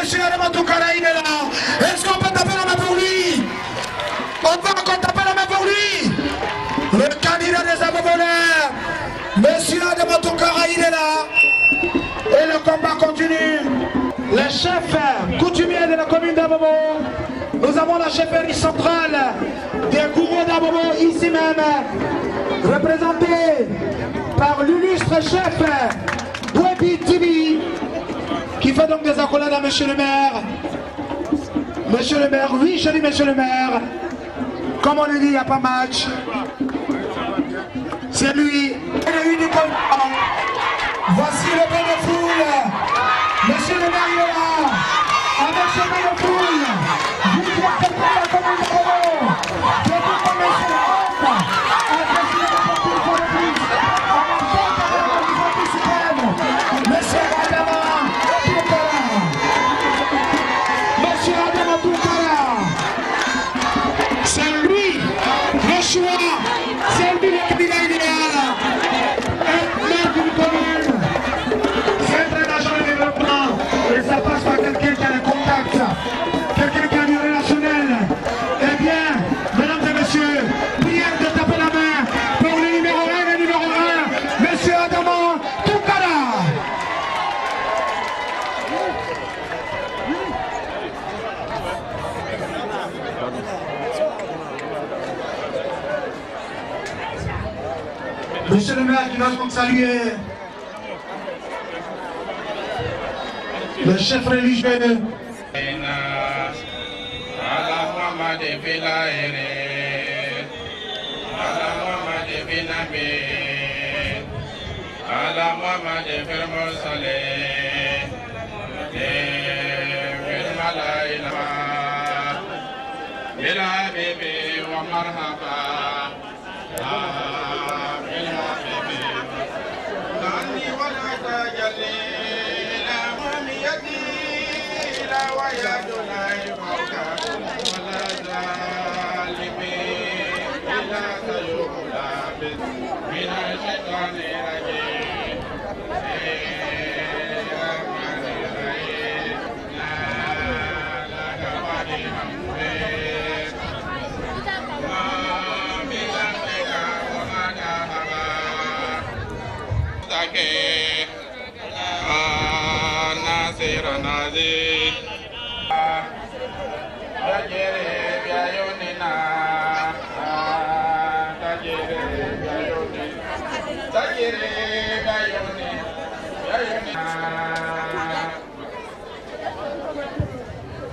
Monsieur Adama Toukara, il est là. Est-ce qu'on peut taper la main pour lui? On va encore taper la main pour lui. Le candidat des Aboboleurs, Monsieur Adama Toukara, il est là. Et le combat continue. Les chefs coutumiers de la commune d'Abobo. Nous avons la chefferie centrale des gourous d'Abobo, ici même, représentée par l'illustre chef Bouebi Tibi, qui fait donc des accolades à monsieur le maire. Monsieur le maire, oui, je dis monsieur le maire. Comme on le dit, il n'y a pas match. C'est lui. Le unicorn. Voici le bain de foule. Monsieur le maire, il est là. Avec ce bain de foule, vous portez pour la commune de Bobo. Je vous promets sur la honte. Un président de la pour le plus. En même temps, la suprême. Monsieur Adama Toukara. Monsieur Adama Toukara. C'est lui le choix. C'est lui le candidat idéal. Un maire d'une commune. C'est un agent de développement. Et ça passe par quelqu'un qui a un contact. Quelqu'un qui a du relationnel. Eh bien, mesdames et messieurs, prière de taper la main pour le numéro 1 et le numéro 1, monsieur Adama Toukara. Monsieur le maire qui va donc saluer le chef religieux.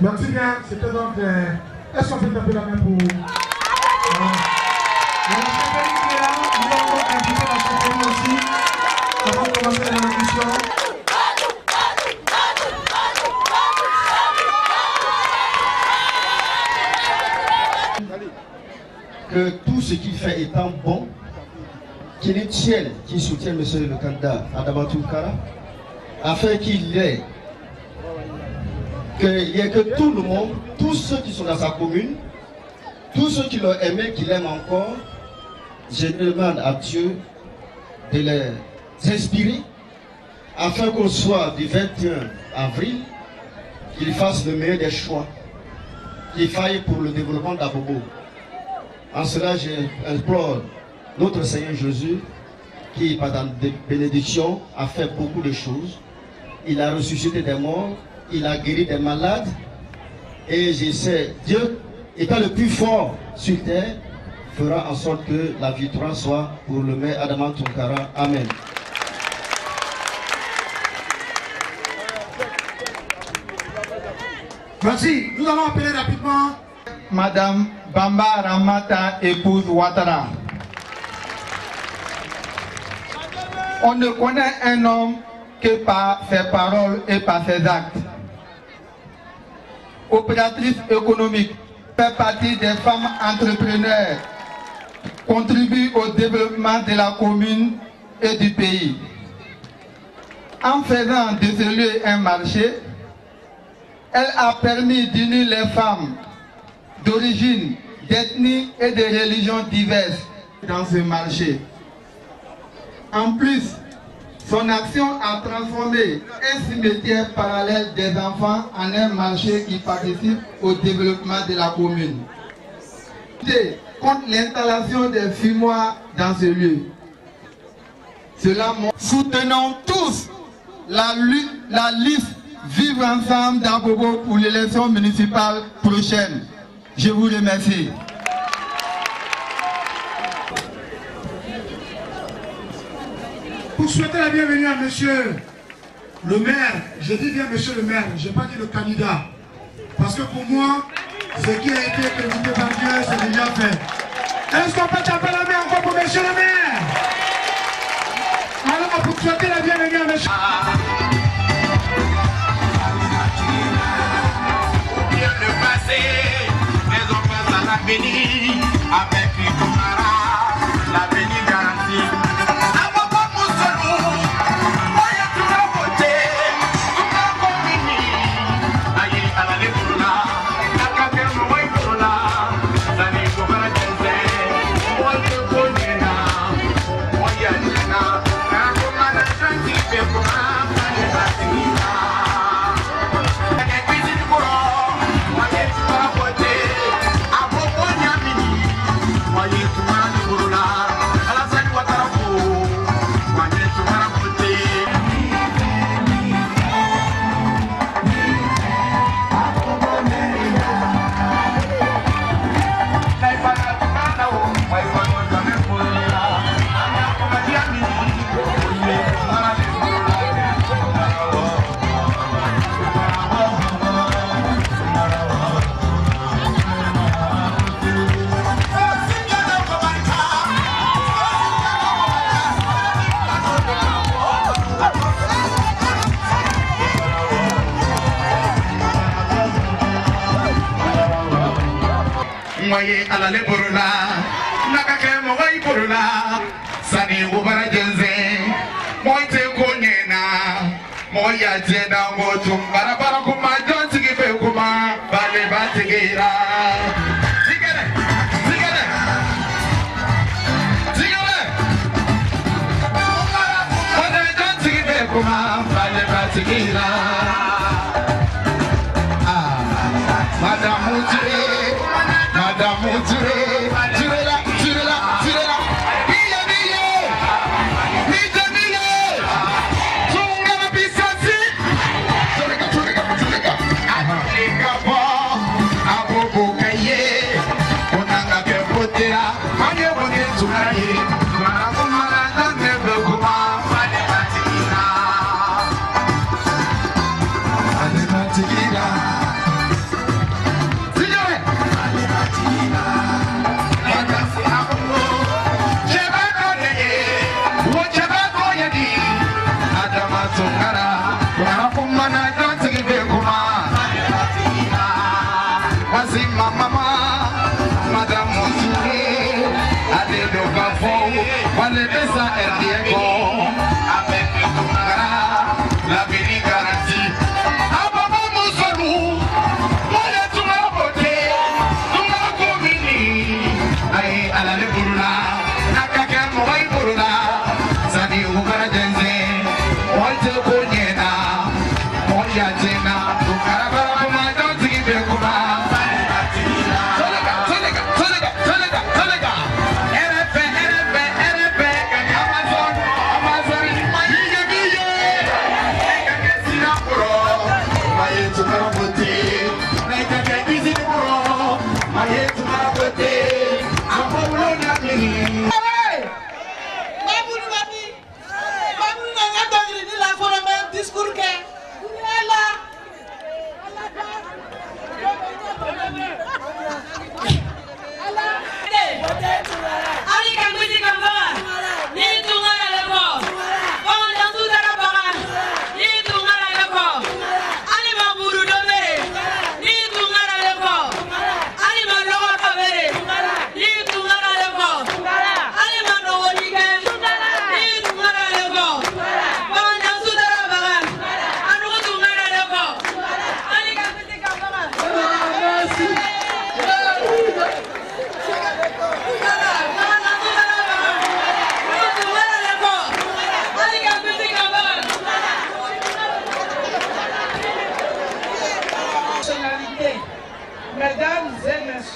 Merci bien, c'était donc... Est-ce qu'on peut taper la main pour... La chefferie qui est là, nous allons donc inviter la chefferie aussi, avant de commencer la discussion. Que tout ce qu'il fait étant bon, qu'il est tienne qui soutient monsieur le candidat Adama Toukara, afin qu'il y ait que tout le monde, tous ceux qui sont dans sa commune, tous ceux qui l'ont aimé, qui l'aiment encore, je demande à Dieu de les inspirer afin qu'au soir du 21 avril, qu'il fasse le meilleur des choix, qu'il faille pour le développement d'Abobo. En cela, j'implore notre Seigneur Jésus, qui, par la bénédiction, a fait beaucoup de choses. Il a ressuscité des morts, il a guéri des malades. Et je sais, Dieu, étant le plus fort sur terre, fera en sorte que la victoire soit pour le maire Adama Tounkara. Amen. Merci. Nous allons appeler rapidement Madame Bamba Ramata, épouse Ouattara. On ne connaît un homme que par ses paroles et par ses actes. Opératrice économique, fait partie des femmes entrepreneurs, contribue au développement de la commune et du pays. En faisant de ce lieu un marché, elle a permis d'unir les femmes d'origine, d'ethnie et de religions diverses dans ce marché. En plus, son action a transformé un cimetière parallèle des enfants en un marché qui participe au développement de la commune. Contre l'installation des fumoirs dans ce lieu. Cela montre. Soutenons tous la liste Vivre ensemble d'Abobo pour l'élection municipale prochaine. Je vous remercie. Pour souhaiter la bienvenue à monsieur le maire, je dis bien monsieur le maire, je n'ai pas dit le candidat. Parce que pour moi, ce qui a été présenté par Dieu, c'est déjà fait. Est-ce qu'on peut taper la main encore pour monsieur le maire? Alors pour souhaiter la bienvenue à monsieur. Le passé, mais on passe à l'avenir avec une camarade, l'avenir garanti. Moye alale burula, nakake moye burula, sani ubara jenze, moite konyena, moya jeda motum bara kuma jonti gibe kuma bale batigira. Tigere, tigere, tigere. Bale jonti gibe kuma bale batigira. Madame Mutire. Madame Mutire, tirez-la, tirez-la, tirez-la. Bille, tunga la pisasi. Turega. Atlika bo, abobo kaye. Onanga ke potera, manye bonye tunaye. Mara kumara nande beguma, fale batikira. Fale batikira. Moya jena, tu carabara.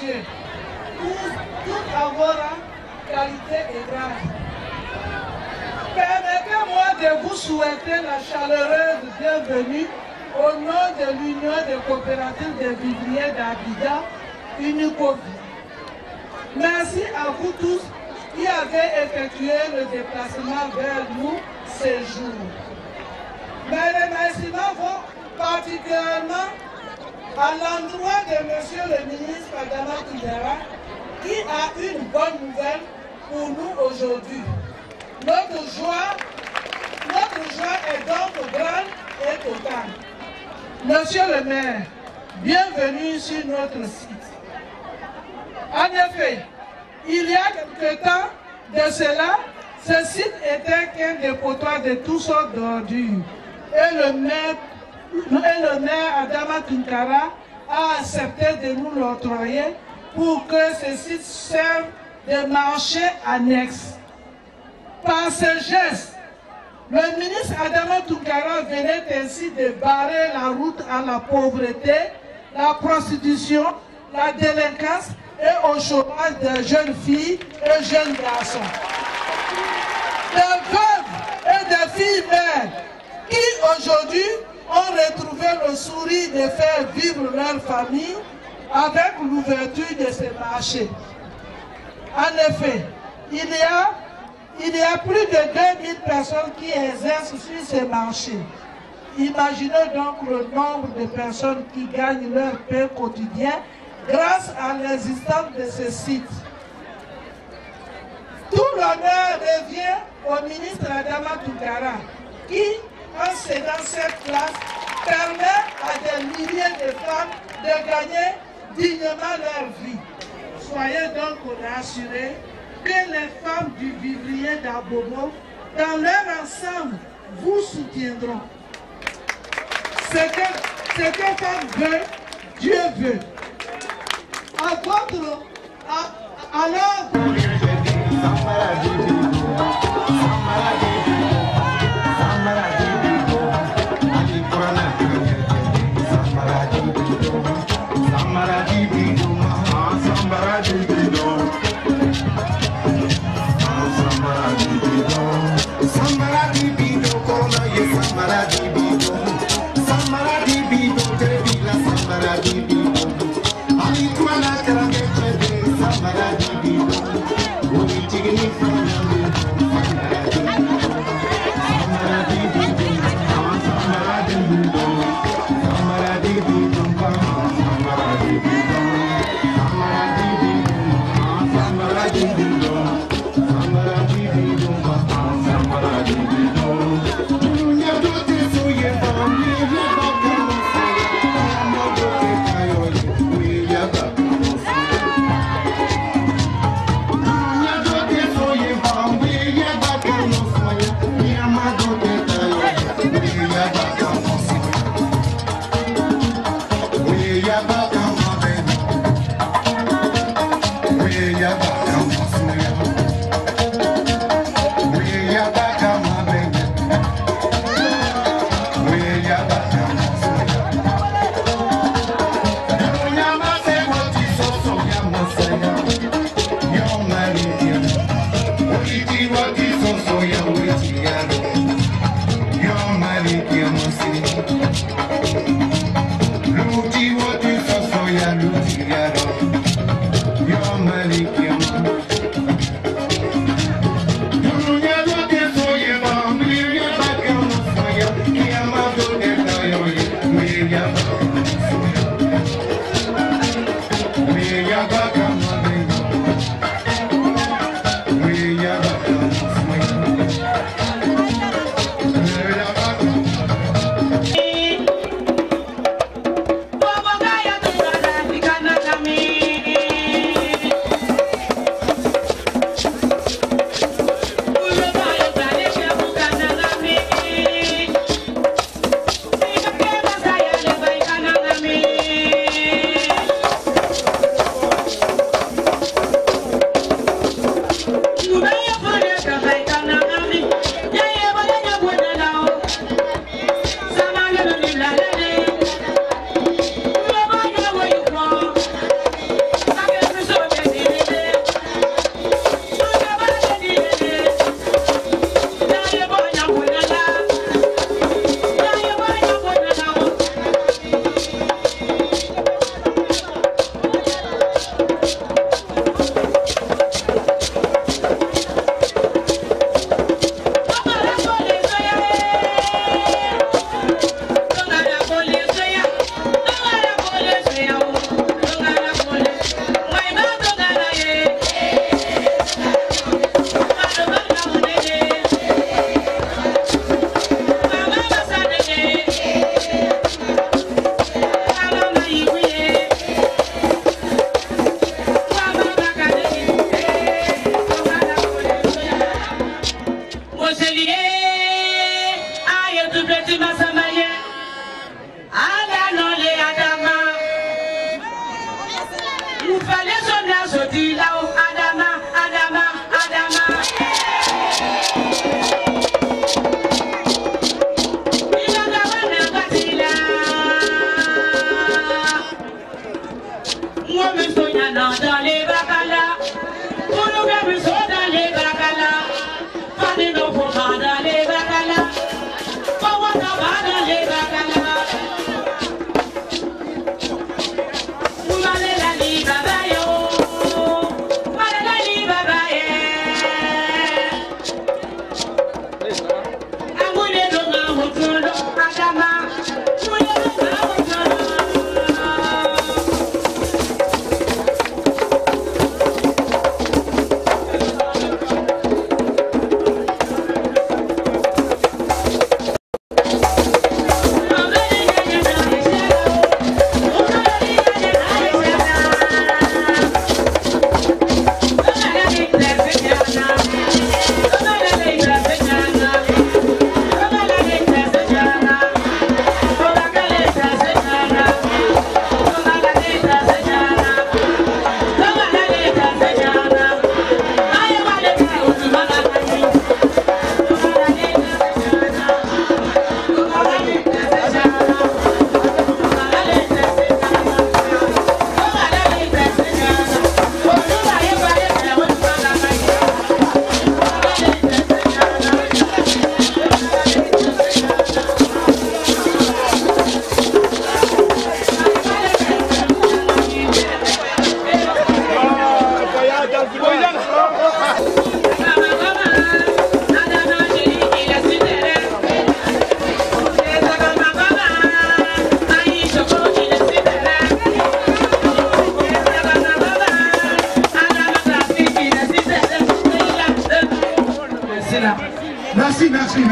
messieurs, tout avoir qualité et grade. Permettez-moi de vous souhaiter la chaleureuse bienvenue au nom de l'Union des coopératives des vivriers d'Abidjan, Unicovi. Merci à vous tous qui avez effectué le déplacement vers nous ces jours. Mes remerciements vont particulièrement à l'endroit de Monsieur le ministre Adama Toundara qui a une bonne nouvelle pour nous aujourd'hui. Notre joie est donc grande et totale. Monsieur le maire, bienvenue sur notre site. En effet, il y a quelque temps de cela, ce site était qu'un dépotoir de toutes sortes d'ordures. Et le maire Adama Toundara a accepté de nous l'octroyer pour que ce site serve de marché annexe. Par ce geste, le ministre Adama Toundara venait ainsi de barrer la route à la pauvreté, la prostitution, la délinquance et au chômage de jeunes filles et jeunes garçons. Des veuves et des filles mères qui aujourd'hui ont retrouvé le sourire de faire vivre leur famille avec l'ouverture de ces marchés. En effet, il y a plus de 2000 personnes qui exercent sur ces marchés. Imaginez donc le nombre de personnes qui gagnent leur pain quotidien grâce à l'existence de ce site. Tout l'honneur revient au ministre Adama Toundara qui, en cédant cette place, permet à des milliers de femmes de gagner dignement leur vie. Soyez donc rassurés que les femmes du vivrier d'Abobo, dans leur ensemble, vous soutiendront. Ce que femme veut, Dieu veut. Alors,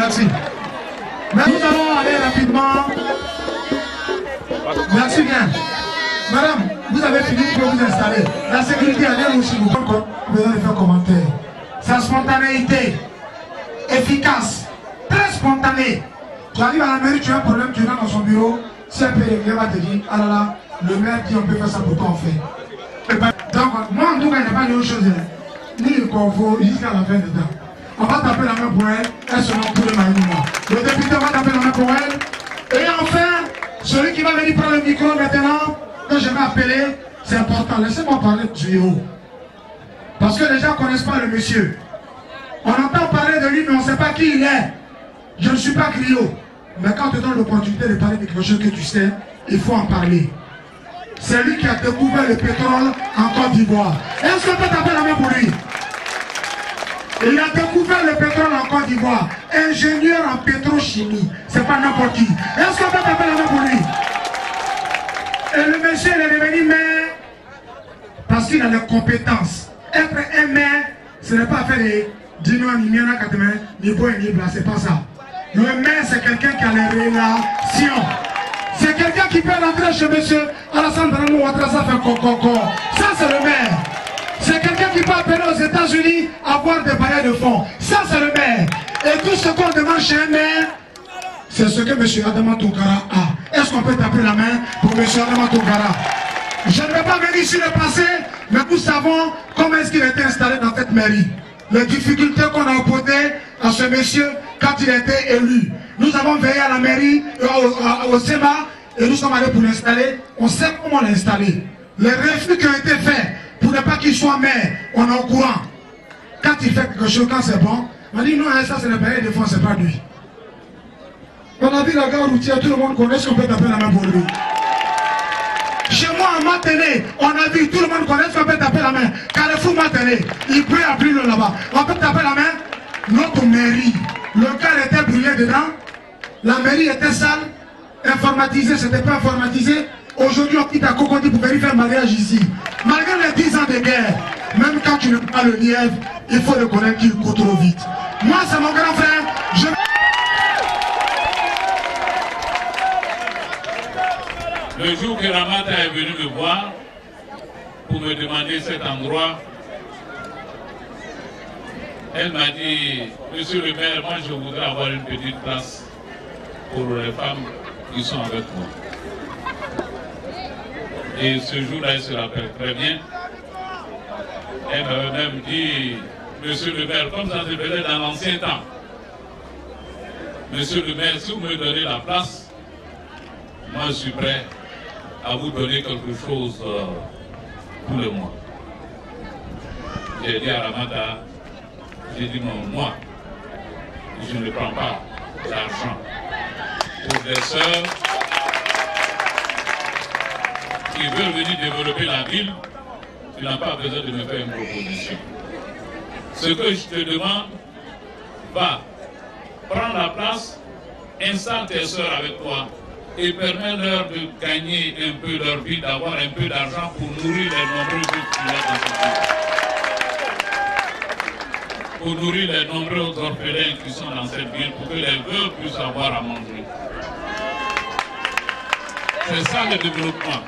Merci. Mais nous allons aller rapidement. Merci bien. Madame, vous avez fini de vous installer. La sécurité, allez aussi vous besoin de faire commentaire. Sa spontanéité, efficace, très spontanée. Tu arrives à la mairie, tu as un problème, tu rentres dans son bureau, si un peu réglé, va te dire, ah là là, le maire dit on peut faire ça, pourquoi on fait? Donc, moi en tout cas, il n'y a pas d'autre chose, ni le confort, jusqu'à la fin du temps. On va taper la main pour elle, elle se rend tous les mains. Le député va taper la main pour elle. Et enfin, celui qui va venir prendre le micro maintenant, que je vais appeler, c'est important. Laissez-moi parler du héros. Parce que les gens ne connaissent pas le monsieur. On entend parler de lui, mais on ne sait pas qui il est. Je ne suis pas griot. Mais quand on te donne l'opportunité de parler de quelque chose que tu sais, il faut en parler. C'est lui qui a découvert le pétrole en Côte d'Ivoire. Est-ce qu'on peut taper la main pour lui? Il a découvert le pétrole en Côte d'Ivoire. Ingénieur en pétrochimie. C'est pas n'importe qui. Est-ce qu'on peut taper la main pour lui? Et le monsieur, il est devenu maire parce qu'il a les compétences. Être un maire, ce n'est pas faire des dino ni ni bois ni blanc, c'est pas ça. Le maire, c'est quelqu'un qui a les relations. C'est quelqu'un qui peut rentrer chez monsieur Alassane Dranou Ouattara faire coco. Ça, c'est le maire. C'est quelqu'un qui peut appeler aux États-Unis avoir des bailleurs de fonds. Ça, c'est le maire. Et tout ce qu'on demande chez un maire, c'est ce que M. Adama Tounkara a. Est-ce qu'on peut taper la main pour M. Adama Tounkara? Je ne vais pas venir sur le passé, mais nous savons comment est-ce qu'il a été installé dans cette mairie. Les difficultés qu'on a opposées à ce monsieur quand il a été élu. Nous avons veillé à la mairie, au Sénat, et nous sommes allés pour l'installer. On sait comment l'installer. Les refus qui ont été faits pour ne pas qu'il soit maire, on est au courant. Quand il fait quelque chose, quand c'est bon, on dit non, ça c'est le bailleur de fonds, c'est pas lui. On a vu la gare routière, tout le monde connaît, ce qu'on peut taper la main pour lui. Chez moi, à Maténé, on a vu, tout le monde connaît, ce qu'on peut taper la main. Carrefour Maténé, il peut appeler le là-bas. On peut taper la main. Notre mairie, le cadre était brûlé dedans, la mairie était sale, informatisée, c'était pas informatisé. Aujourd'hui, on quitte à Cocody pour venir faire un mariage ici. Malgré les 10 ans de guerre, même quand tu ne prends pas le lièvre, il faut reconnaître qu'il court trop vite. Moi, c'est mon grand frère. Le jour que Ramata est venu me voir pour me demander cet endroit, elle m'a dit, monsieur le maire, moi je voudrais avoir une petite place pour les femmes qui sont avec moi. Et ce jour-là, elle se rappelle très bien. Elle m'avait même dit, monsieur le maire, comme ça se faisait dans l'ancien temps, monsieur le maire, si vous me donnez la place, moi je suis prêt à vous donner quelque chose tous les mois. J'ai dit à Ramata, j'ai dit non, moi, je ne prends pas d'argent pour des sœurs qui veulent venir développer la ville. Tu n'as pas besoin de me faire une proposition. Ce que je te demande, va prendre la place, installe tes sœurs avec toi et permets-leur de gagner un peu leur vie, d'avoir un peu d'argent pour nourrir les nombreux pour nourrir les nombreux orphelins qui sont dans cette ville, pour que les veuves puissent avoir à manger. C'est ça le développement.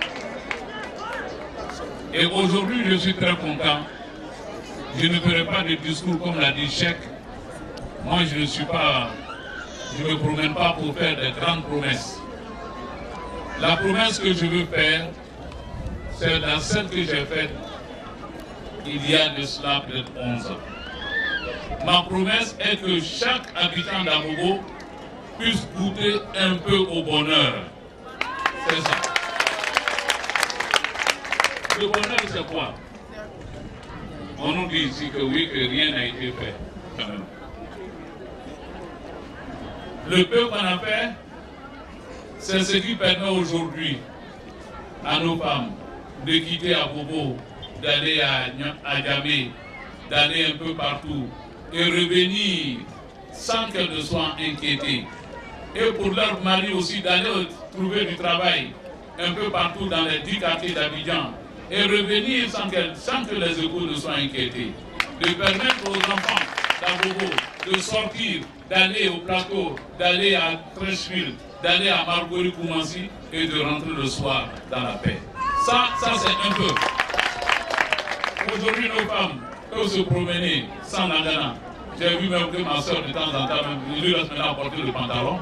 Et aujourd'hui, je suis très content. Je ne ferai pas de discours comme l'a dit Cheikh. Moi, je ne me promène pas pour faire des grandes promesses. La promesse que je veux faire, c'est dans celle que j'ai faite il y a de cela peut-être 11 ans. Ma promesse est que chaque habitant d'Abobo puisse goûter un peu au bonheur. C'est ça. Le bonheur, c'est quoi? On nous dit ici que oui, que rien n'a été fait. Quand même. Le peu qu'on a fait, c'est ce qui permet aujourd'hui à nos femmes de quitter Abobo, d'aller à Djamé, d'aller un peu partout et revenir sans qu'elles ne soient inquiétées. Et pour leur mari aussi d'aller trouver du travail un peu partout dans les 10 quartiers d'Abidjan et revenir sans que les époux ne soient inquiétés. De permettre aux enfants d'Abobo de sortir, d'aller au plateau, d'aller à Trècheville, d'aller à Margory-Koumansi et de rentrer le soir dans la paix. Ça c'est un peu. Aujourd'hui, nos femmes peuvent se promener sans nagana. J'ai vu même que ma soeur de temps en temps, il lui reste maintenant à porter le pantalon.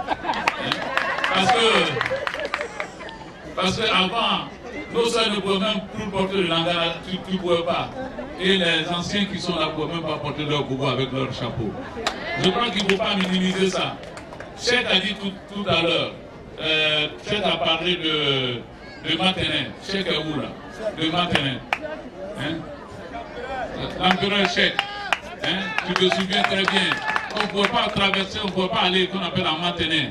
Parce qu'avant, nos soeurs ne pouvaient même plus porter le langara, tu ne pouvais pas. Et les anciens qui sont là ne pouvaient même pas porter leur boubou avec leur chapeau. Je crois qu'il ne faut pas minimiser ça. Cheikh a dit tout à l'heure, Cheikh a parlé de Matenin. Cheikh est où là? De Matenin. Hein? L'empereur Cheikh. Hein? Tu te souviens très bien. On ne pouvait pas traverser, on ne pouvait pas aller qu'on appelle à Matenin.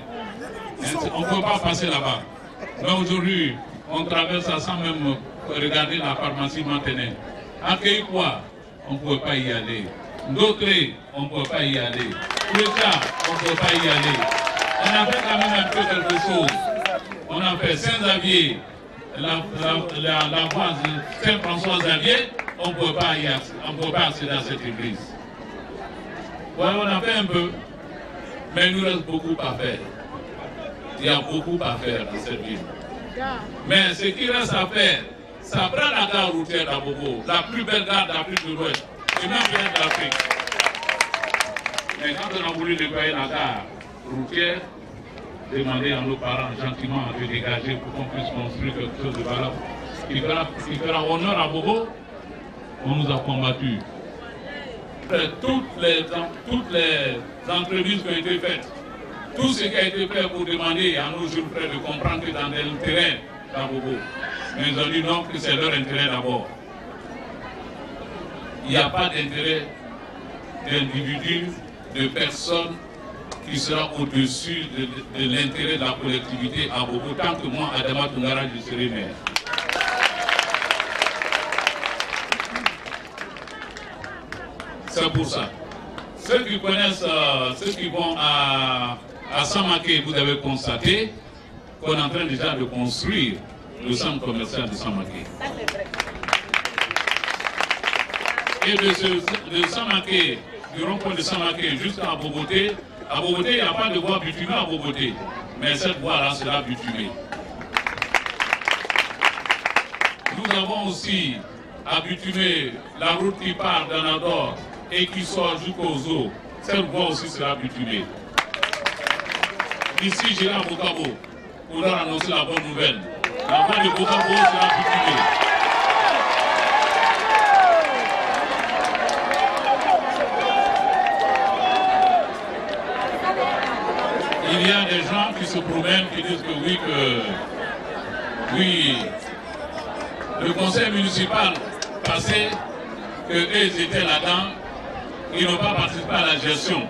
Hein? On ne pouvait pas passer là-bas. Mais aujourd'hui, on traverse ça sans même regarder la pharmacie Matenin. En quoi on ne pouvait pas y aller. D'autres, on ne pouvait pas y aller. Préja, on ne pouvait pas y aller. On a fait quand même un peu quelque chose. On a fait Saint-Xavier, la voie Saint-François-Xavier, on ne pouvait pas y accéder, on ne pouvait pas accéder à cette église. Ouais, on a fait un peu, mais il nous reste beaucoup à faire. Il y a beaucoup à faire dans cette ville. Mais ce qui reste à faire, ça prend la gare routière d'Abobo, la plus belle gare d'Afrique de l'Ouest, et même bien d'Afrique. Mais quand on a voulu nettoyer la gare routière, demander à nos parents gentiment de dégager pour qu'on puisse construire quelque chose de valeur qui fera honneur à Bobo, on nous a combattus. Toutes les entreprises qui ont été faites, tout ce qui a été fait pour demander à nos jeunes frères de comprendre que dans l'intérêt d'Abobo, mais ils ont dit non, que c'est leur intérêt d'abord. Il n'y a pas d'intérêt d'individus, de personnes qui sera au-dessus de l'intérêt de la collectivité à Bobo, tant que moi, Adama Toungara, je serai maire. C'est pour ça. Ceux qui connaissent, ceux qui vont à Samaké, vous avez constaté qu'on est en train déjà de construire le centre commercial de Samaké. Et de Samaké, du rond-point de Samaké jusqu'à Boboté, il n'y a pas de voie bitumée à Boboté, mais cette voie-là sera bitumée. Nous avons aussi à bitumer la route qui part d'Anador et qui sort jusqu'aux eaux. Cette voie aussi sera bitumée. Ici, j'irai à Bokabo pour leur annoncer la bonne nouvelle. La voie de Bokabo sera bitumée. Il y a des gens qui se promènent, qui disent que oui, le conseil municipal passé, qu'eux étaient là-dedans, ils n'ont pas participé à la gestion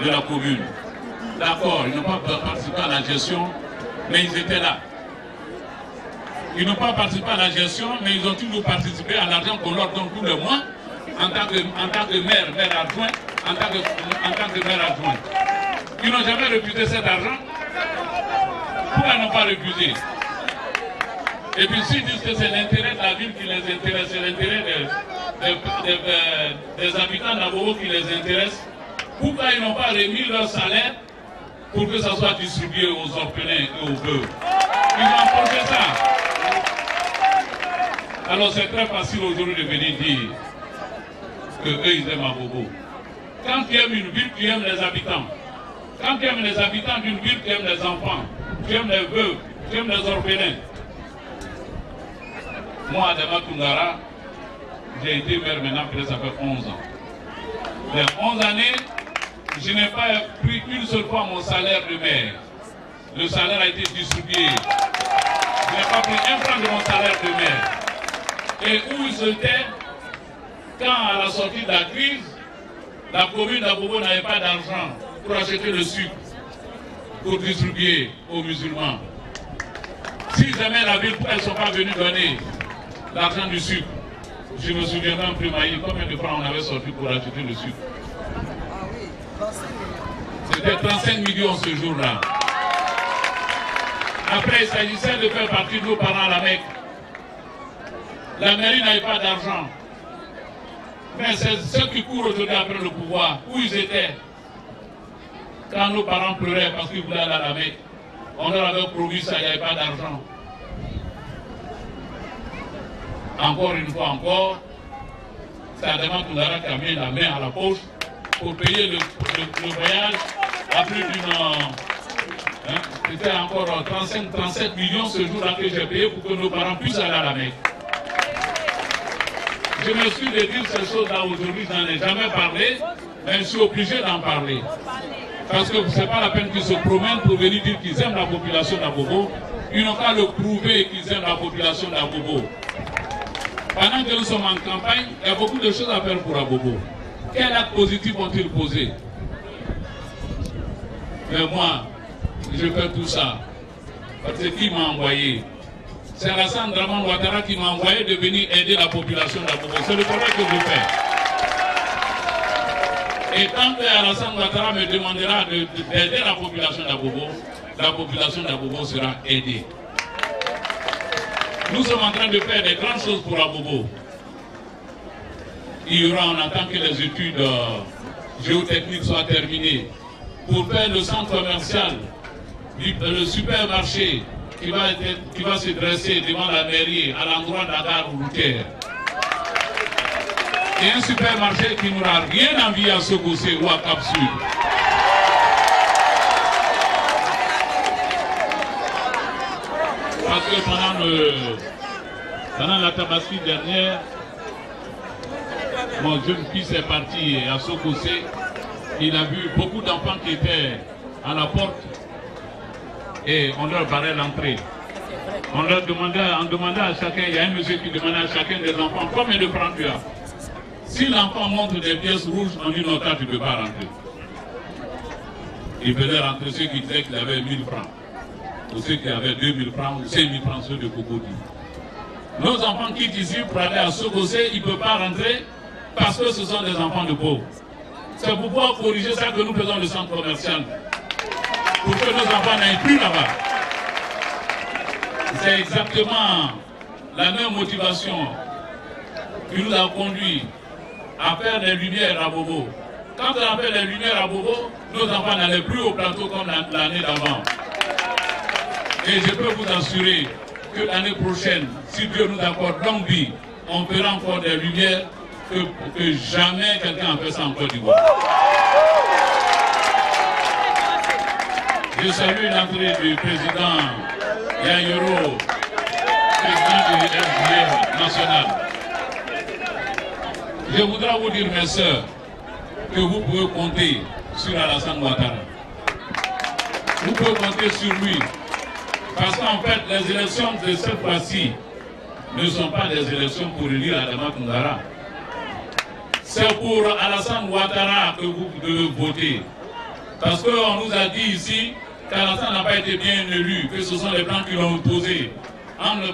de la commune. D'accord, ils n'ont pas participé à la gestion, mais ils étaient là. Ils n'ont pas participé à la gestion, mais ils ont toujours participé à l'argent qu'on leur donne tous les mois, en tant que maire adjoint, en tant que maire adjoint. Ils n'ont jamais refusé cet argent. Pourquoi ils n'ont pas refusé? Et puis s'ils disent que c'est l'intérêt de la ville qui les intéresse, c'est l'intérêt des habitants d'Abobo qui les intéresse, pourquoi ils n'ont pas remis leur salaire pour que ça soit distribué aux orphelins et aux veuves? Ils ont approché ça. Alors c'est très facile aujourd'hui de venir dire qu'eux ils aiment Abobo. Quand tu aimes une ville, tu aimes les habitants. Quand tu aimes les habitants d'une ville, tu aimes les enfants, tu aimes les veuves, tu aimes les orphelins. Moi, Adama Toungara, j'ai été maire maintenant, ça fait 11 ans. Les 11 années, je n'ai pas pris une seule fois mon salaire de maire. Le salaire a été distribué. Je n'ai pas pris un franc de mon salaire de maire. Et où c'était quand, à la sortie de la crise, la commune d'Abobo n'avait pas d'argent pour acheter le sucre, pour distribuer aux musulmans. S'ils aimaient la ville, pourquoi ils ne sont pas venus donner l'argent du sucre? Je me souviens même plus, combien de francs on avait sorti pour acheter le sucre? C'était 35 millions ce jour-là. Après, il s'agissait de faire partir nos parents à la Mecque. La mairie n'avait pas d'argent. Mais c'est ceux qui courent aujourd'hui après le pouvoir, où ils étaient quand nos parents pleuraient parce qu'ils voulaient aller à la Mecque. On leur avait promis ça, il n'y avait pas d'argent. Encore une fois encore, ça demande qu'on aura qu'à mettre la main à la poche pour payer le voyage à plus d'une... c'était encore 35-37 millions ce jour-là que j'ai payé pour que nos parents puissent aller à la Mecque. Je me suis de dire ces choses-là aujourd'hui, je n'en ai jamais parlé, mais je suis obligé d'en parler. Parce que ce n'est pas la peine qu'ils se promènent pour venir dire qu'ils aiment la population d'Abobo. Ils n'ont qu'à le prouver qu'ils aiment la population d'Abobo. Pendant que nous sommes en campagne, il y a beaucoup de choses à faire pour Abobo. Quel acte positif ont-ils posé? Mais moi, je fais tout ça. Parce que qui m'a envoyé? C'est Alassane Draman Ouattara qui m'a envoyé de venir aider la population d'Abobo. C'est le travail que je fais. Et tant que Alassane Ouattara me demandera d'aider la population d'Abobo sera aidée. Nous sommes en train de faire des grandes choses pour Abobo. Il y aura, on attend que les études géotechniques soient terminées pour faire le centre commercial, le supermarché qui va se dresser devant la mairie à l'endroit de la gare routière. Et un supermarché qui n'aura rien envie à Sokosé ou à Cap Sud. Parce que pendant la Tabaski dernière, mon jeune fils est parti à Sokosé. Il a vu beaucoup d'enfants qui étaient à la porte et on leur barrait l'entrée. On demandait à chacun, il y a un monsieur qui demandait à chacun des enfants combien de francs tu as. Si l'enfant montre des pièces rouges, on dit non, toi tu ne peux pas rentrer. Il faisait rentrer ceux qui disaient qu'il avait 1000 francs, ou ceux qui avaient 2000 francs, ou 5000 francs, ceux de Cocody. Nos enfants quittent ici pour aller à Sokosé, ils ne peuvent pas rentrer parce que ce sont des enfants de pauvres. C'est pour pouvoir corriger ça que nous faisons le centre commercial. Pour que nos enfants n'aillent plus là-bas. C'est exactement la même motivation qui nous a conduit à faire des lumières à Bobo. Quand on a fait les lumières à Bobo, nos enfants n'allaient plus au plateau comme l'année d'avant. Et je peux vous assurer que l'année prochaine, si Dieu nous accorde longue vie, on fera encore des lumières que jamais quelqu'un a fait ça en Côte d'Ivoire. Je salue l'entrée du président Yayoro, président du FDR national. Je voudrais vous dire, mes sœurs, que vous pouvez compter sur Alassane Ouattara. Vous pouvez compter sur lui. Parce qu'en fait, les élections de cette fois-ci ne sont pas des élections pour élire Adama Toungara. C'est pour Alassane Ouattara que vous devez voter. Parce qu'on nous a dit ici qu'Alassane n'a pas été bien élu, que ce sont les Blancs qui l'ont opposé.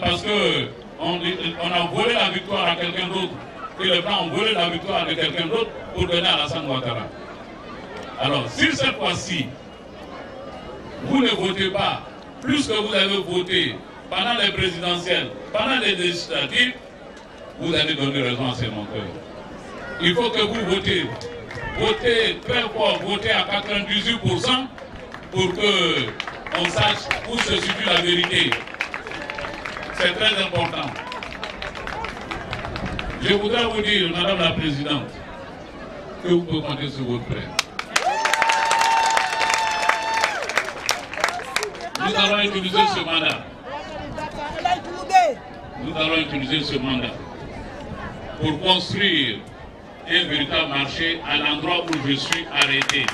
Parce qu'on a volé la victoire à quelqu'un d'autre. Que les Blancs ont volé la victoire de quelqu'un d'autre pour donner à Alassane Ouattara. Alors, si cette fois-ci, vous ne votez pas, plus que vous avez voté pendant les présidentielles, pendant les législatives, vous allez donner raison à ces menteurs. Il faut que vous votez. Votez très fort, votez à 98% pour qu'on sache où se situe la vérité. C'est très important. Je voudrais vous dire, Madame la Présidente, que vous pouvez compter sur votre frère. Nous allons utiliser ce mandat. Nous allons utiliser ce mandat pour construire un véritable marché à l'endroit où je suis arrêté.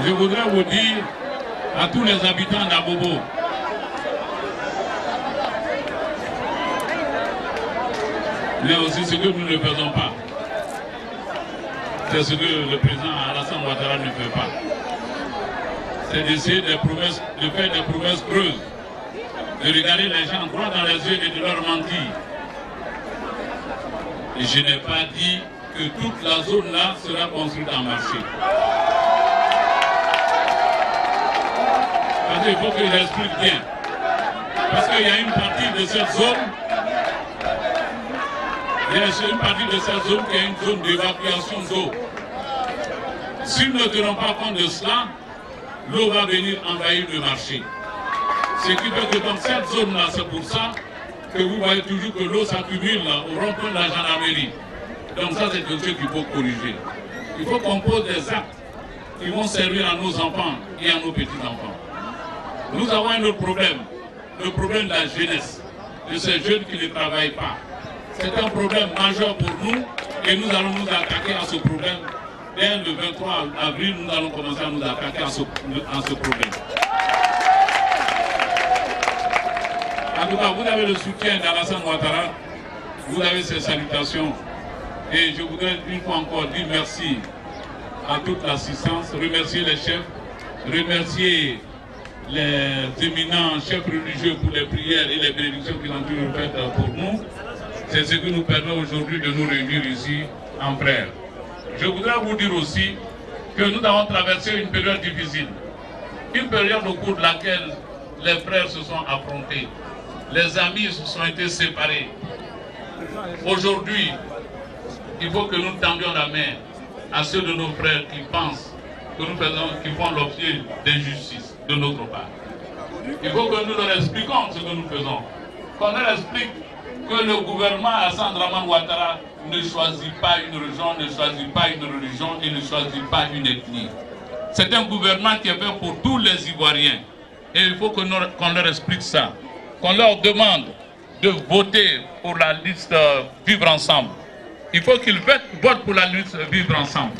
Je voudrais vous dire à tous les habitants d'Abobo, mais aussi ce que nous ne faisons pas. C'est ce que le président Alassane Ouattara ne fait pas. c'est d'essayer de faire des promesses creuses, de regarder les gens droit dans les yeux et de leur mentir. Et je n'ai pas dit que toute la zone là sera construite en marché. Parce qu'il faut que j'explique bien. Parce qu'il y a une partie de cette zone, qui est une zone d'évacuation d'eau. Si nous ne tenons pas compte de cela, l'eau va venir envahir le marché. Ce qui fait que dans cette zone-là, c'est pour ça que vous voyez toujours que l'eau s'accumule au rond-point de la gendarmerie. Donc ça, c'est quelque chose qu'il faut corriger. Il faut qu'on pose des actes qui vont servir à nos enfants et à nos petits-enfants. Nous avons un autre problème, le problème de la jeunesse, de ces jeunes qui ne travaillent pas. C'est un problème majeur pour nous et nous allons nous attaquer à ce problème. Dès le 23 avril, nous allons commencer à nous attaquer à ce problème. En tout cas, vous avez le soutien d'Alassane Ouattara, vous avez ses salutations. Et je voudrais une fois encore dire merci à toute l'assistance, remercier les chefs, remercier les éminents chefs religieux pour les prières et les bénédictions qu'ils ont toujours faites pour nous. C'est ce qui nous permet aujourd'hui de nous réunir ici en frères. Je voudrais vous dire aussi que nous avons traversé une période difficile. Une période au cours de laquelle les frères se sont affrontés. Les amis se sont été séparés. Aujourd'hui, il faut que nous tendions la main à ceux de nos frères qui pensent que nous faisons, qui font l'objet d'injustice de notre part. Il faut que nous leur expliquions ce que nous faisons. Qu'on leur explique que le gouvernement Alassane Dramane Ouattara ne choisit pas une région, ne choisit pas une religion et ne choisit pas une ethnie. C'est un gouvernement qui est fait pour tous les Ivoiriens. Et il faut qu'on leur explique ça. Qu'on leur demande de voter pour la liste Vivre Ensemble. Il faut qu'ils votent pour la liste Vivre Ensemble.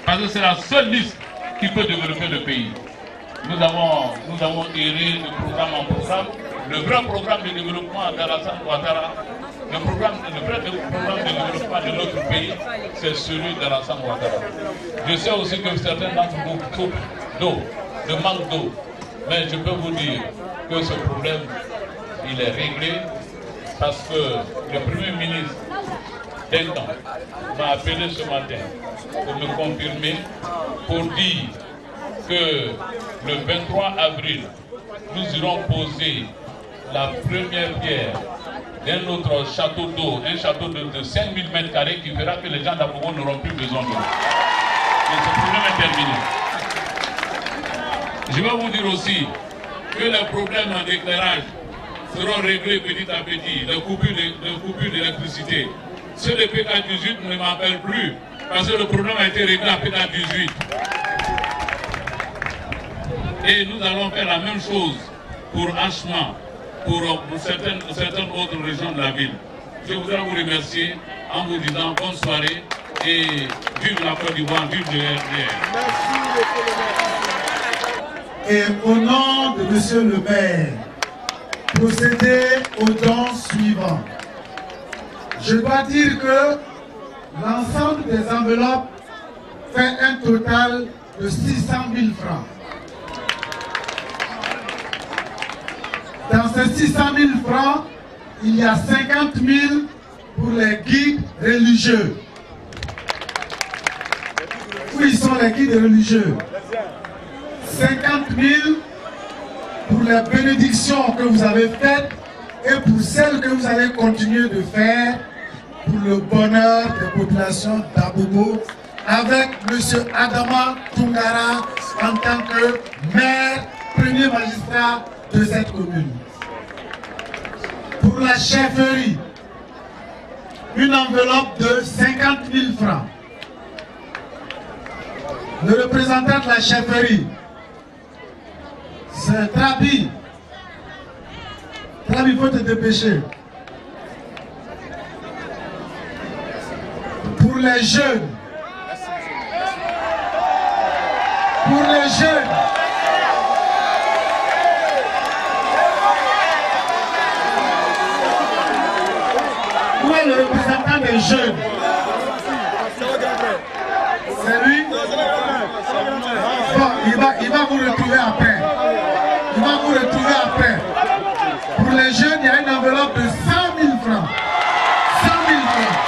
Parce que c'est la seule liste qui peut développer le pays. Nous avons erré de programme en programme. Le vrai programme de développement d'Alassane Ouattara, le vrai programme de développement de notre pays, c'est celui d'Alassane Ouattara. Je sais aussi que certains d'entre vous souffrent d'eau, de manque d'eau. Mais je peux vous dire que ce problème, il est réglé parce que le Premier ministre d'un temps m'a appelé ce matin pour me confirmer, pour dire que le 23 avril, nous irons poser la première pierre d'un autre château d'eau, un château de 5000 m² qui fera que les gens d'Abobo n'auront plus besoin d'eau. Et ce problème est terminé. Je vais vous dire aussi que les problèmes d'éclairage seront réglés petit à petit, les coupures d'électricité. Ceux de PK18 ne m'appellent plus parce que le problème a été réglé à PK18. Et nous allons faire la même chose pour Achema, pour certaines autres régions de la ville. Je voudrais vous remercier en vous disant bonne soirée et vive la Côte d'Ivoire, vive le RDR. Et au nom de Monsieur le maire, procéder au don suivant. Je dois dire que l'ensemble des enveloppes fait un total de 600 000 francs. Dans ces 600 000 francs, il y a 50 000 pour les guides religieux. Où ils sont les guides religieux? 50 000 pour les bénédictions que vous avez faites et pour celles que vous allez continuer de faire pour le bonheur des populations d'Abobo avec M. Adama Toungara en tant que maire, premier magistrat de cette commune. Pour la chefferie, une enveloppe de 50 000 francs. Le représentant de la chefferie, c'est Trabi. Trabi, il faut te dépêcher. Pour les jeunes. Pour les jeunes. Où est le représentant des jeunes? C'est lui? Bon, il va vous retrouver après. Il va vous retrouver après. Pour les jeunes, il y a une enveloppe de 100 000 francs. 100 000 francs.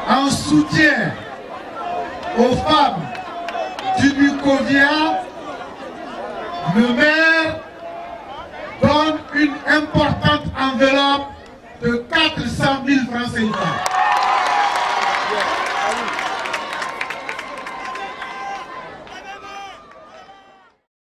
En soutien aux femmes du Bukovia, le maire donne une importante enveloppe de 400 000 francs CFA.